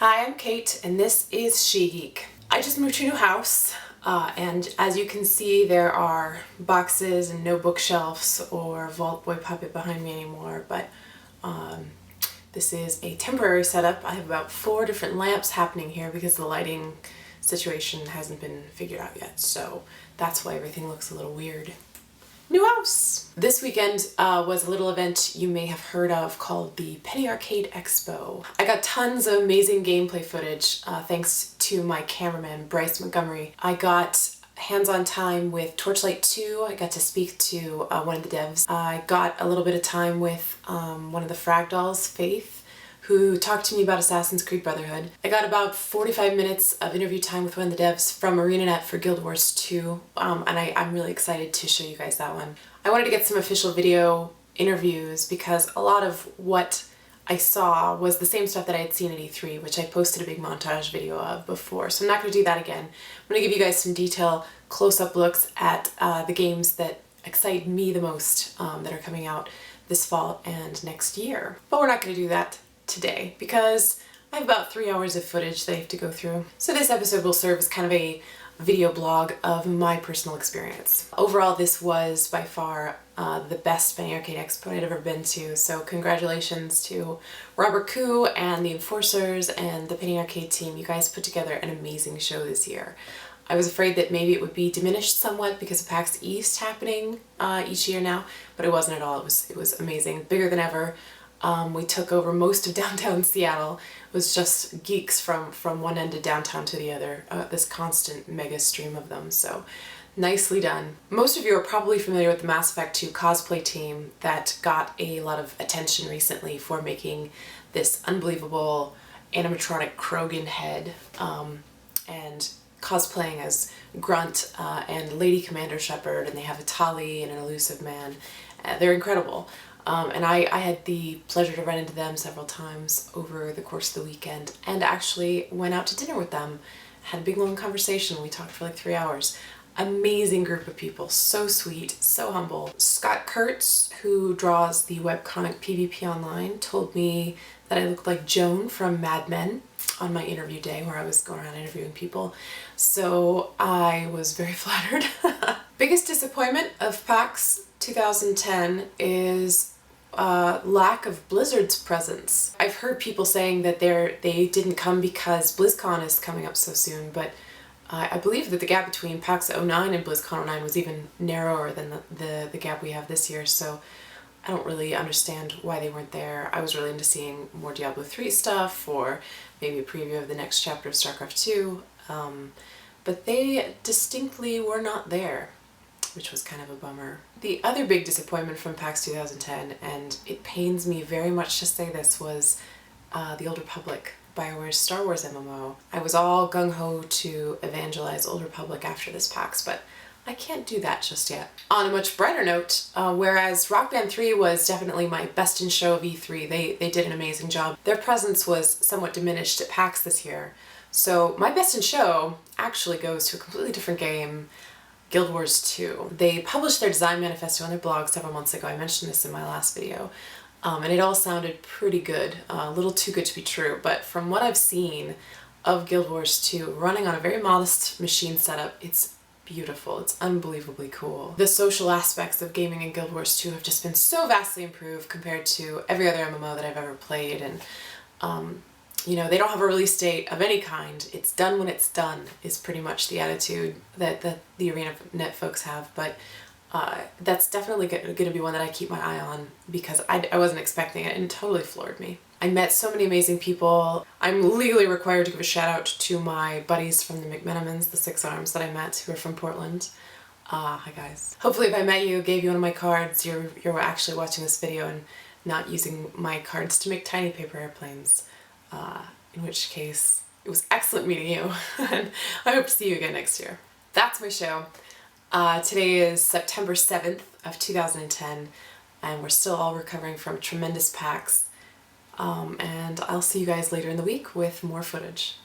Hi, I'm Kate, and this is She Geek. I just moved to a new house, and as you can see, there are boxes and no bookshelves or Vault Boy puppet behind me anymore, but this is a temporary setup. I have about 4 different lamps happening here because the lighting situation hasn't been figured out yet, so that's why everything looks a little weird. New house! This weekend was a little event you may have heard of called the Penny Arcade Expo. I got tons of amazing gameplay footage thanks to my cameraman Bryce Montgomery. I got hands-on time with Torchlight 2. I got to speak to one of the devs. I got a little bit of time with one of the Frag Dolls, Faith, who talked to me about Assassin's Creed Brotherhood. I got about 45 minutes of interview time with one of the devs from ArenaNet for Guild Wars 2, and I'm really excited to show you guys that one. I wanted to get some official video interviews because a lot of what I saw was the same stuff that I had seen at E3, which I posted a big montage video of before, so I'm not going to do that again. I'm going to give you guys some detail, close-up looks at the games that excite me the most that are coming out this fall and next year. But we're not going to do that today because I have about 3 hours of footage that I have to go through. So this episode will serve as kind of a video blog of my personal experience. Overall, this was by far the best Penny Arcade Expo I'd ever been to, so congratulations to Robert Koo and the Enforcers and the Penny Arcade team. You guys put together an amazing show this year. I was afraid that maybe it would be diminished somewhat because of PAX East happening each year now, but it wasn't at all. It was amazing, bigger than ever. We took over most of downtown Seattle. It was just geeks from one end of downtown to the other, this constant mega stream of them, so nicely done. Most of you are probably familiar with the Mass Effect 2 cosplay team that got a lot of attention recently for making this unbelievable animatronic Krogan head and cosplaying as Grunt and Lady Commander Shepard, and they have a Tali and an Elusive Man. They're incredible. And I had the pleasure to run into them several times over the course of the weekend and actually went out to dinner with them, had a big long conversation. We talked for like 3 hours. Amazing group of people, so sweet, so humble. Scott Kurtz, who draws the webcomic PvP Online, told me that I looked like Joan from Mad Men on my interview day where I was going around interviewing people, so I was very flattered. Biggest disappointment of PAX 2010 is lack of Blizzard's presence. I've heard people saying that they didn't come because BlizzCon is coming up so soon, but I believe that the gap between PAX 09 and BlizzCon 09 was even narrower than the gap we have this year, so I don't really understand why they weren't there. I was really into seeing more Diablo 3 stuff, or maybe a preview of the next chapter of StarCraft 2, but they distinctly were not there, which was kind of a bummer. The other big disappointment from PAX 2010, and it pains me very much to say this, was The Old Republic, BioWare's Star Wars MMO. I was all gung-ho to evangelize Old Republic after this PAX, but I can't do that just yet. On a much brighter note, whereas Rock Band 3 was definitely my best in show of E3, they did an amazing job. Their presence was somewhat diminished at PAX this year, so my best in show actually goes to a completely different game, Guild Wars 2. They published their design manifesto on their blog several months ago. I mentioned this in my last video. And it all sounded pretty good, a little too good to be true, but from what I've seen of Guild Wars 2 running on a very modest machine setup, it's beautiful. It's unbelievably cool. The social aspects of gaming in Guild Wars 2 have just been so vastly improved compared to every other MMO that I've ever played, and you know, they don't have a release date of any kind. It's done when it's done is pretty much the attitude that the ArenaNet folks have, but that's definitely going to be one that I keep my eye on because I wasn't expecting it and it totally floored me. I met so many amazing people. I'm legally required to give a shout out to my buddies from the McMenamins, the 6 Arms that I met who are from Portland. Hi guys. Hopefully if I met you, gave you one of my cards, you're actually watching this video and not using my cards to make tiny paper airplanes. In which case, it was excellent meeting you, and I hope to see you again next year. That's my show. Today is September 7th of 2010, and we're still all recovering from tremendous PAX, and I'll see you guys later in the week with more footage.